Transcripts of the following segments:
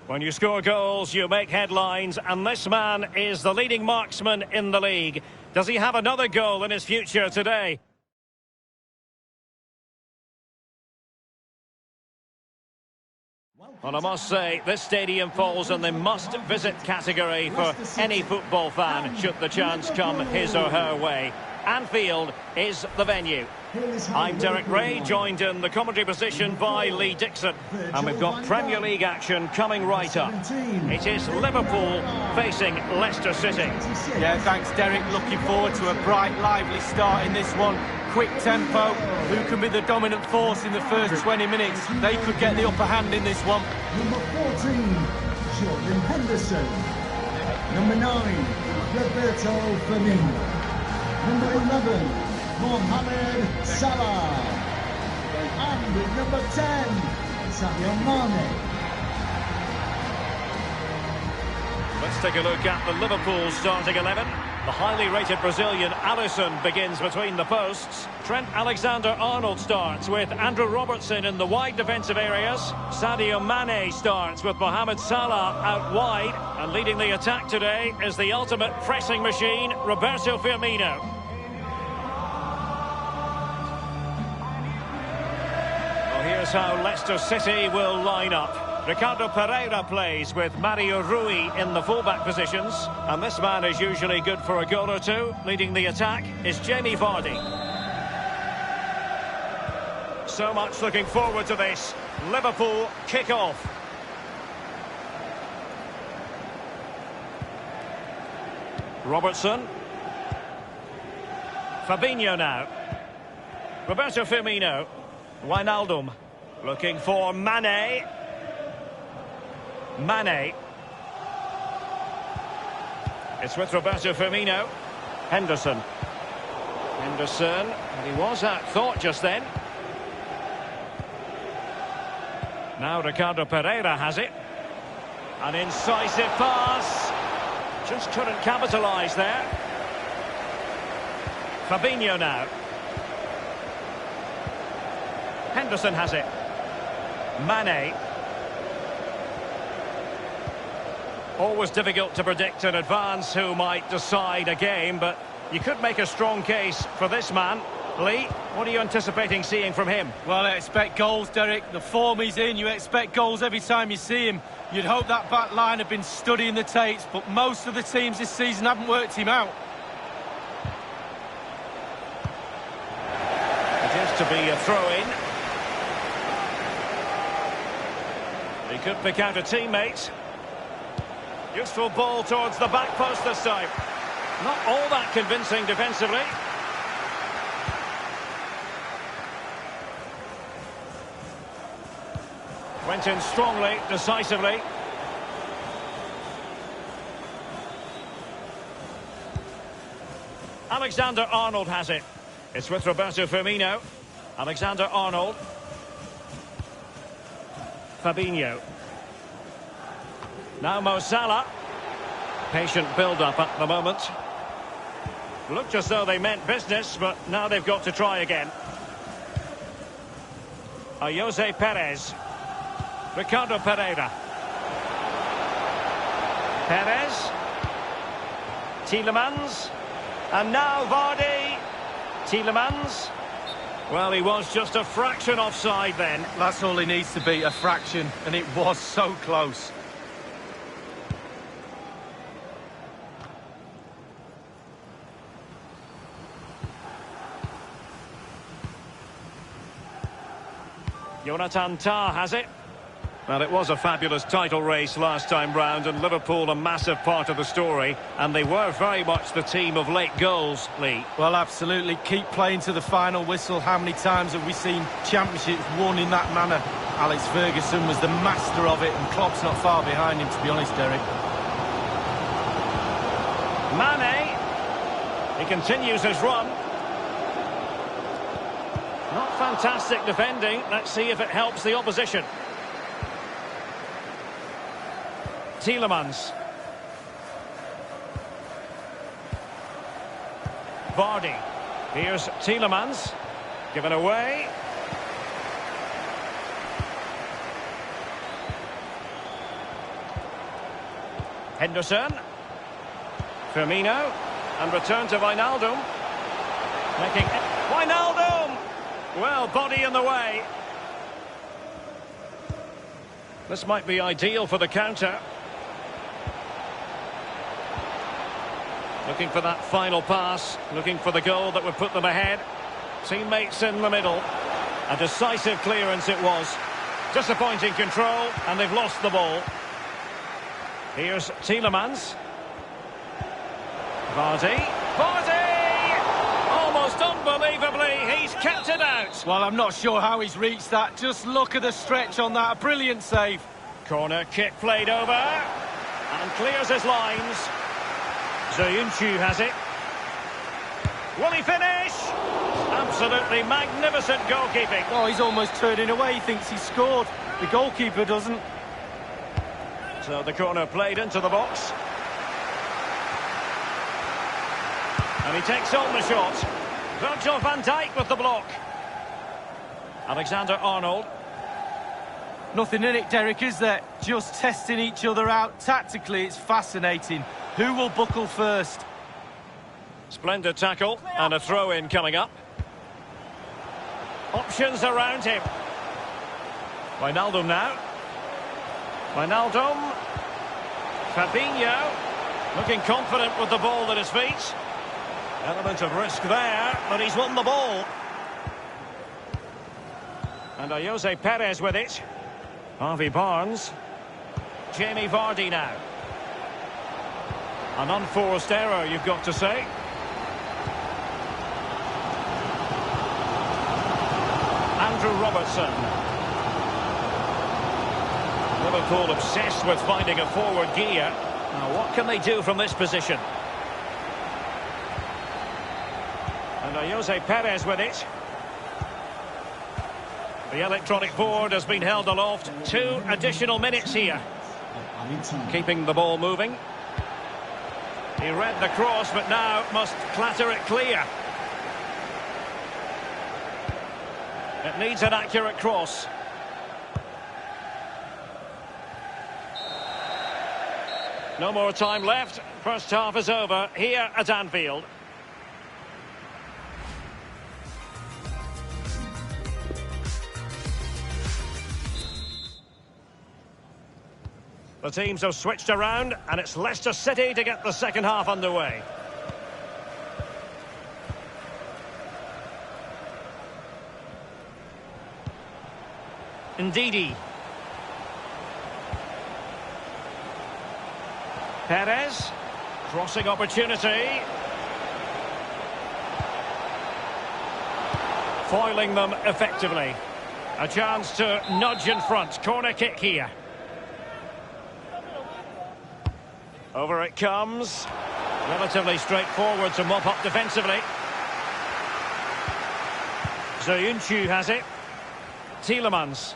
When you score goals, you make headlines, and this man is the leading marksman in the league. Does he have another goal in his future today? Well, I must say, this stadium falls in the must-visit category for any football fan, should the chance come his or her way. Anfield is the venue. I'm Derek Ray, joined in the commentary position by Lee Dixon. And we've got Premier League action coming right up. It is Liverpool facing Leicester City. Yeah, thanks, Derek. Looking forward to a bright, lively start in this one. Quick tempo. Who can be the dominant force in the first 20 minutes? They could get the upper hand in this one. Number 14, Jordan Henderson. Number 9, Roberto Firmino. Number 11, Mohamed Salah. And number 10, Sadio Mane. Let's take a look at the Liverpool starting 11. The highly rated Brazilian Aston begins between the posts. Trent Alexander-Arnold starts with Andrew Robertson in the wide defensive areas. Sadio Mane starts with Mohamed Salah out wide. And leading the attack today is the ultimate pressing machine, Roberto Firmino. Well, here's how Leicester City will line up. Ricardo Pereira plays with Mario Rui in the fullback positions. And this man is usually good for a goal or two. Leading the attack is Jamie Vardy. So much looking forward to this. Liverpool kick off. Robertson. Fabinho now. Roberto Firmino. Wijnaldum. Looking for Mane. Mane. It's with Roberto Firmino. Henderson. Henderson. And he was at thought just then. Now Ricardo Pereira has it. An incisive pass. Just couldn't capitalise there. Fabinho now. Henderson has it. Mane. Always difficult to predict in advance who might decide a game, but you could make a strong case for this man. Lee, what are you anticipating seeing from him? Well, I expect goals, Derek. The form he's in, you expect goals every time you see him. You'd hope that back line had been studying the tapes, but most of the teams this season haven't worked him out. It is to be a throw-in. He could pick out a teammate. Useful ball towards the back post this time. Not all that convincing defensively. Went in strongly, decisively. Alexander-Arnold has it. It's with Roberto Firmino. Alexander-Arnold. Fabinho. Now Mo Salah. Patient build-up at the moment. Looked as though they meant business, but now they've got to try again. Jose Perez. Ricardo Pereira. Perez. Tielemans. And now Vardy. Tielemans. Well, he was just a fraction offside then. That's all he needs to be, a fraction, and it was so close. Jonathan Tah has it. Well, it was a fabulous title race last time round, and Liverpool a massive part of the story, and they were very much the team of late goals, Lee. Well, absolutely. Keep playing to the final whistle. How many times have we seen championships won in that manner? Alex Ferguson was the master of it, and Klopp's not far behind him, to be honest, Derek. Mane. He continues his run. Not fantastic defending. Let's see if it helps the opposition. Tielemans. Vardy. Here's Tielemans. Given away. Henderson. Firmino. And return to Wijnaldum. Making... Wijnaldum! Well, body in the way. This might be ideal for the counter. Looking for that final pass. Looking for the goal that would put them ahead. Teammates in the middle. A decisive clearance it was. Disappointing control, and they've lost the ball. Here's Tielemans. Vardy. Almost unbelievably, he's kept it out. Well, I'm not sure how he's reached that. Just look at the stretch on that. A brilliant save. Corner kick played over. And clears his lines. Southampton has it. Will he finish? Absolutely magnificent goalkeeping. Oh, he's almost turning away. He thinks he's scored. The goalkeeper doesn't. So the corner played into the box. And he takes on the shot. Virgil van Dijk with the block. Alexander-Arnold. Nothing in it, Derek, is there? Just testing each other out. Tactically, it's fascinating. Who will buckle first? Splendid tackle. And a throw-in coming up. Options around him. Wijnaldum now. Wijnaldum. Fabinho. Looking confident with the ball at his feet. Element of risk there, but he's won the ball. And Jose Perez with it. Harvey Barnes. Jamie Vardy now. An unforced error, you've got to say. Andrew Robertson. Liverpool obsessed with finding a forward gear. Now, what can they do from this position? And Jose Perez with it. The electronic board has been held aloft. 2 additional minutes here. Keeping the ball moving. He read the cross, but now must clatter it clear. It needs an accurate cross. No more time left. First half is over here at Anfield. The teams have switched around, and it's Leicester City to get the second half underway. Ndidi. Perez. Crossing opportunity. Foiling them effectively. A chance to nudge in front. Corner kick here. Over it comes. Relatively straightforward to mop up defensively. Southampton has it. Tielemans.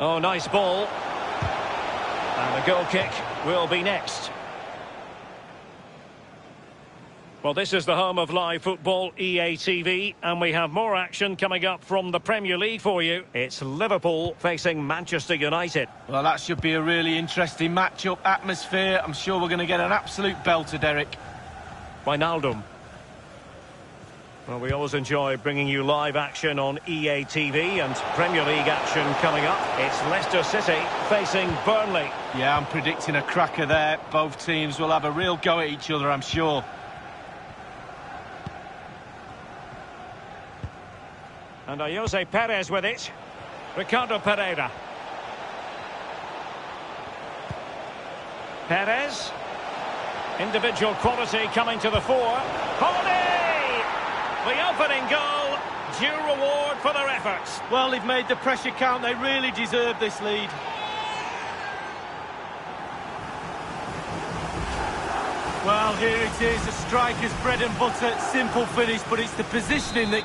Oh, nice ball. And the goal kick will be next. Well, this is the home of live football, EA TV, and we have more action coming up from the Premier League for you. It's Liverpool facing Manchester United. Well, that should be a really interesting match-up atmosphere. I'm sure we're going to get an absolute belter, Derek. Wijnaldum. Well, we always enjoy bringing you live action on EA TV, and Premier League action coming up. It's Leicester City facing Burnley. Yeah, I'm predicting a cracker there. Both teams will have a real go at each other, I'm sure. And Jose Perez with it. Ricardo Pereira. Perez. Individual quality coming to the fore. Vardy! The opening goal. Due reward for their efforts. Well, they've made the pressure count. They really deserve this lead. Well, here it is. The striker's bread and butter. Simple finish, but it's the positioning that...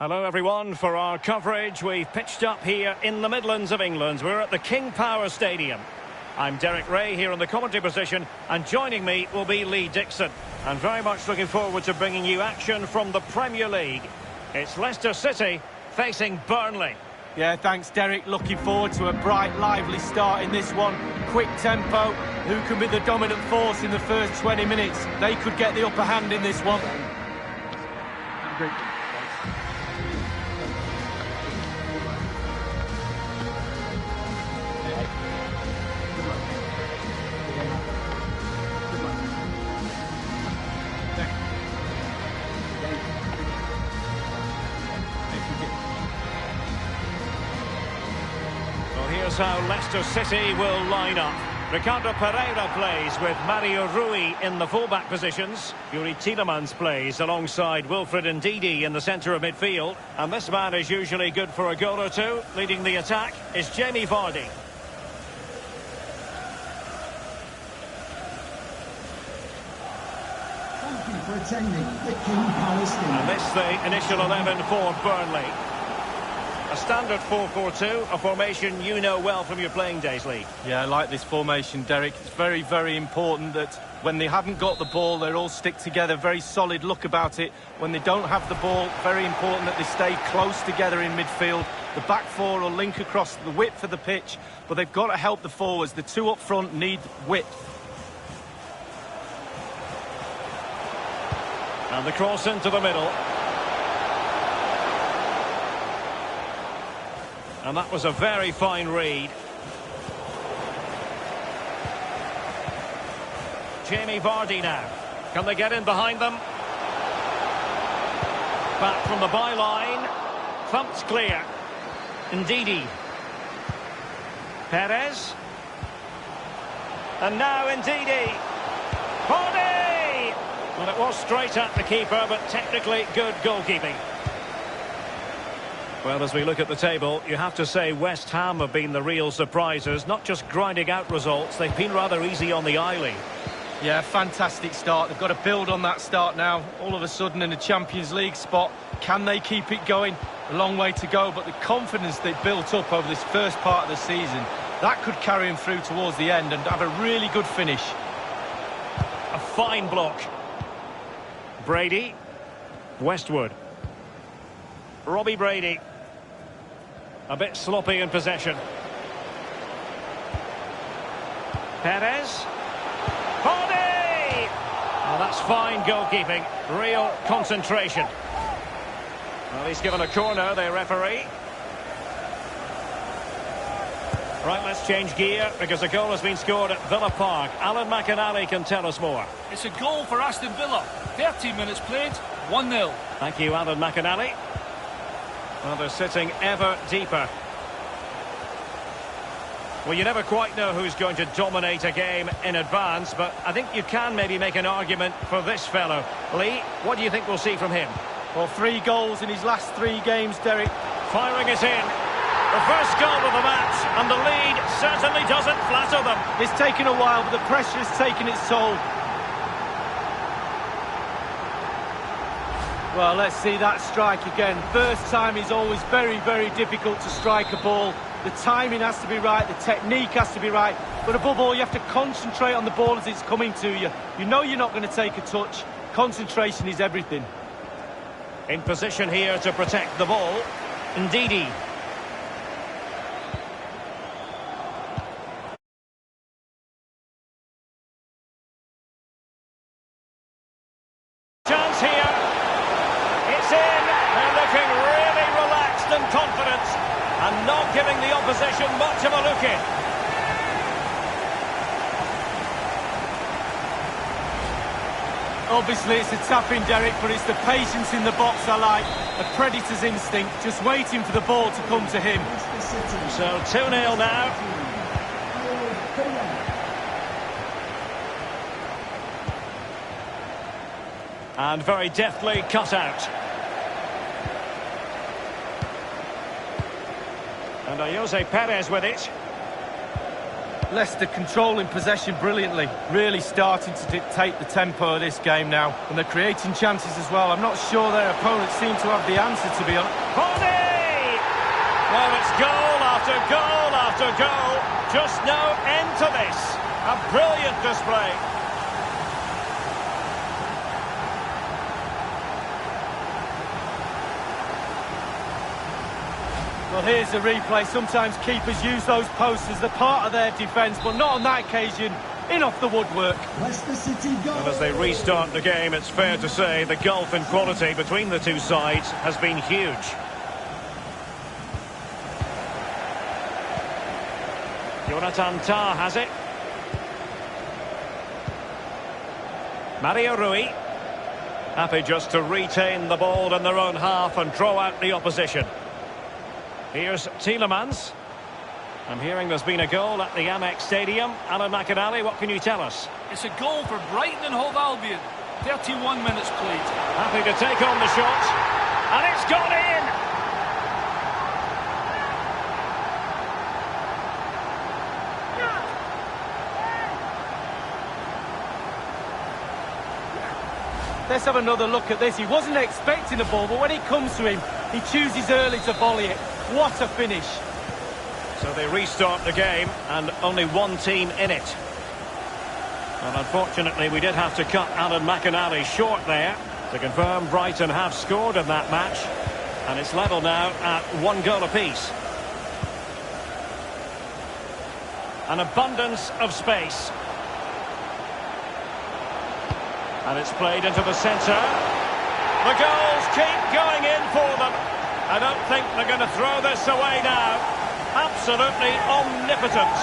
Hello everyone, for our coverage we've pitched up here in the Midlands of England. We're at the King Power Stadium. I'm Derek Ray here in the commentary position, and joining me will be Lee Dixon. I'm very much looking forward to bringing you action from the Premier League. It's Leicester City facing Burnley. Yeah, thanks Derek. Looking forward to a bright, lively start in this one. Quick tempo. Who can be the dominant force in the first 20 minutes? They could get the upper hand in this one. Great. Here's how Leicester City will line up. Ricardo Pereira plays with Mario Rui in the fullback positions. Yuri Tielemans plays alongside Wilfred Ndidi in the centre of midfield. And this man is usually good for a goal or two. Leading the attack is Jamie Vardy. Thank you for attending the King Power Stadium. And this the initial 11 for Burnley. A standard 4-4-2, a formation you know well from your playing days, Lee. Yeah, I like this formation, Derek. It's very, very important that when they haven't got the ball, they all stick together. Very solid look about it. When they don't have the ball, very important that they stay close together in midfield. The back four will link across the width of the pitch, but they've got to help the forwards. The two up front need width. And the cross into the middle. And that was a very fine read. Jamie Vardy now. Can they get in behind them? Back from the byline. Thumped clear. Ndidi. Perez. And now Ndidi. Vardy! Well, it was straight at the keeper, but technically good goalkeeping. Well, as we look at the table, you have to say West Ham have been the real surprisers, not just grinding out results, they've been rather easy on the eye, Lee. Yeah, fantastic start. They've got to build on that start now. All of a sudden in the Champions League spot, can they keep it going? A long way to go, but the confidence they built up over this first part of the season, that could carry them through towards the end and have a really good finish. A fine block. Brady. Westwood. Robbie Brady. A bit sloppy in possession. Perez. Vardy! Well, that's fine goalkeeping. Real concentration. Well, he's given a corner, the referee. Right, let's change gear because a goal has been scored at Villa Park. Alan McInally can tell us more. It's a goal for Aston Villa. 13 minutes played, 1-0. Thank you, Alan McInally. Well, they're sitting ever deeper. Well, you never quite know who's going to dominate a game in advance, but I think you can maybe make an argument for this fellow. Lee, what do you think we'll see from him? Well, 3 goals in his last 3 games, Derek. Firing it in. The first goal of the match, and the lead certainly doesn't flatter them. It's taken a while, but the pressure has taken its toll. Well, let's see that strike again. First time is always very, very difficult to strike a ball. The timing has to be right, the technique has to be right, but above all, you have to concentrate on the ball as it's coming to you. You know you're not going to take a touch. Concentration is everything. In position here to protect the ball. Ndidi. it. And not giving the opposition much of a look in. Obviously it's a tap-in, Derek, but it's the patience in the box I like. A predator's instinct, just waiting for the ball to come to him. So 2-0 now. And very deftly cut out. And Jose Perez with it. Leicester controlling possession brilliantly, really starting to dictate the tempo of this game now. And they're creating chances as well. I'm not sure their opponents seem to have the answer, to be honest. Body! Well, it's goal after goal after goal. Just no end to this. A brilliant display. Well, here's the replay. Sometimes keepers use those posts as the part of their defence, but not on that occasion. In off the woodwork. Leicester City goal. And as they restart the game, it's fair to say the gulf in quality between the two sides has been huge. Jonathan Tah has it. Mario Rui. Happy just to retain the ball in their own half and draw out the opposition. Here's Tielemans. I'm hearing there's been a goal at the Amex Stadium. Alan McInally, what can you tell us? It's a goal for Brighton and Hove Albion. 31 minutes played. Happy to take on the shot. And it's gone in! Let's have another look at this. He wasn't expecting the ball, but when it comes to him, he chooses early to volley it. What a finish. So they restart the game, and only one team in it. And unfortunately, we did have to cut Alan McInally short there to confirm Brighton have scored in that match. And it's level now at 1 goal apiece. An abundance of space. And it's played into the centre. The goals keep going in for them. I don't think they're going to throw this away now. Absolutely omnipotent.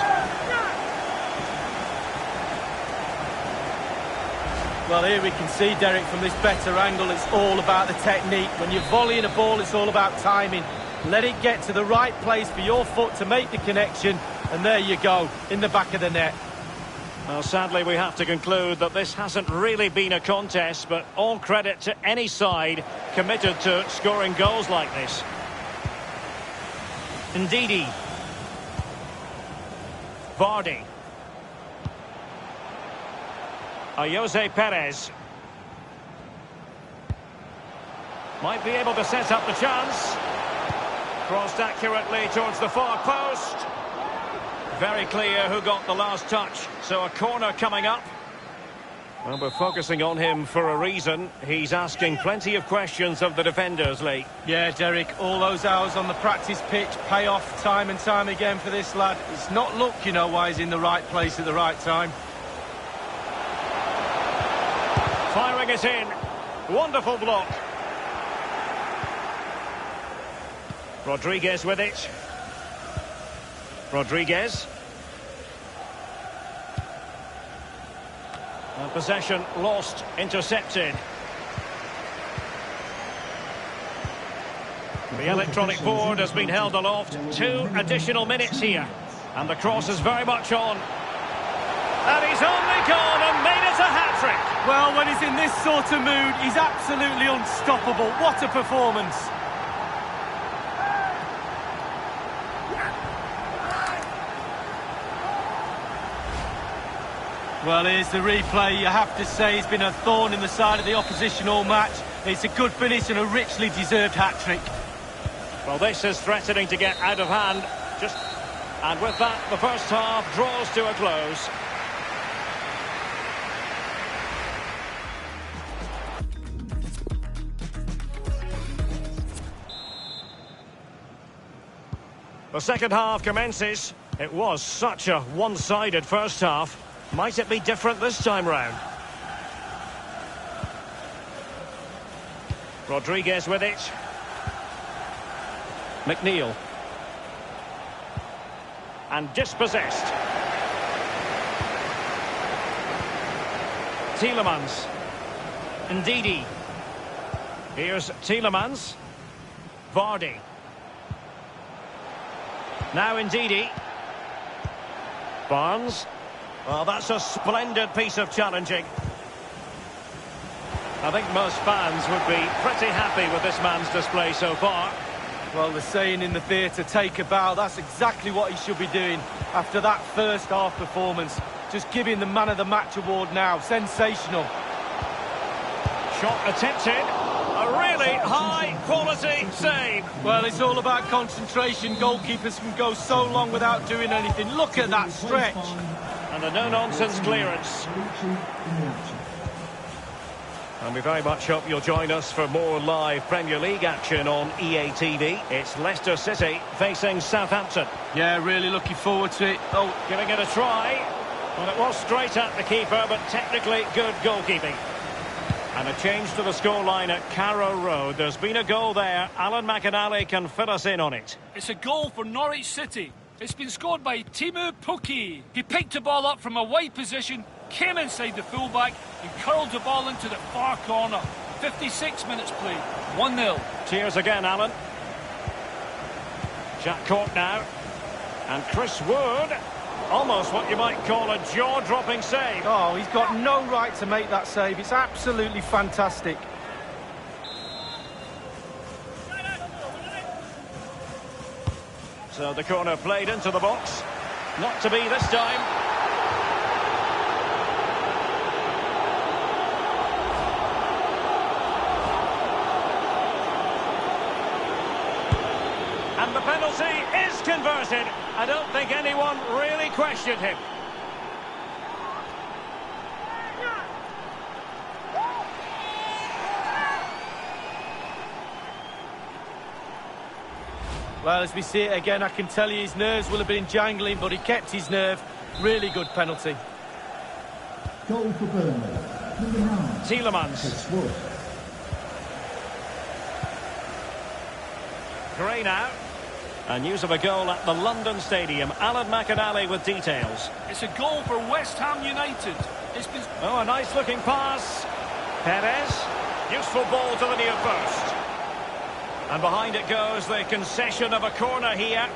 Well, here we can see, Derek, from this better angle, it's all about the technique. When you're volleying a ball, it's all about timing. Let it get to the right place for your foot to make the connection. And there you go, in the back of the net. Well, sadly, we have to conclude that this hasn't really been a contest, but all credit to any side committed to scoring goals like this. Ndidi. Vardy. Jose Perez. Might be able to set up the chance. Crossed accurately towards the far post. Very clear who got the last touch. So a corner coming up. Well, we're focusing on him for a reason. He's asking plenty of questions of the defenders, Lee. Yeah, Derek, all those hours on the practice pitch pay off time and time again for this lad. It's not luck, you know, why he's in the right place at the right time. Firing it in. Wonderful block. Rodriguez with it. Rodriguez. And possession lost, intercepted. The electronic board has been held aloft. 2 additional minutes here. And the cross is very much on. And he's only gone and made it a hat-trick. Well, when he's in this sort of mood, he's absolutely unstoppable. What a performance. Well, here's the replay. You have to say he's been a thorn in the side of the opposition all match. It's a good finish and a richly deserved hat-trick. Well, this is threatening to get out of hand. And with that, the first half draws to a close. The second half commences. It was such a one-sided first half. Might it be different this time round? Rodriguez with it. McNeil. And dispossessed. Tielemans. Ndidi. Here's Tielemans. Vardy. Now Ndidi. Barnes. Well, that's a splendid piece of challenging. I think most fans would be pretty happy with this man's display so far. Well, the saying in the theatre, take a bow, that's exactly what he should be doing after that first half performance. Just giving the man of the match award now. Sensational. Shot attempted. A really high-quality save. Well, it's all about concentration. Goalkeepers can go so long without doing anything. Look at that stretch. And a no-nonsense clearance. And we very much hope you'll join us for more live Premier League action on EA TV. It's Leicester City facing Southampton. Yeah, really looking forward to it. Oh, giving it a try. Well, it was straight at the keeper, but technically good goalkeeping. And a change to the scoreline at Carrow Road. There's been a goal there. Alan McInally can fill us in on it. It's a goal for Norwich City. It's been scored by Timu Puki. He picked the ball up from a wide position, came inside the fullback and curled the ball into the far corner. 56 minutes played. 1-0. Cheers again, Alan. Jack Cork now. And Chris Wood. Almost what you might call a jaw-dropping save. Oh, he's got no right to make that save. It's absolutely fantastic. So the corner played into the box. Not to be this time. And the penalty is converted. I don't think anyone really questioned him. Well, as we see it again, I can tell you his nerves will have been jangling, but he kept his nerve. Really good penalty. Goal for Burnley. Number 9. Tielemans. Chris Wood. Gray now. And news of a goal at the London Stadium. Alan McInally with details. It's a goal for West Ham United. It's been... Oh, a nice-looking pass. Perez. Useful ball to the near post. And behind it goes the concession of a corner here.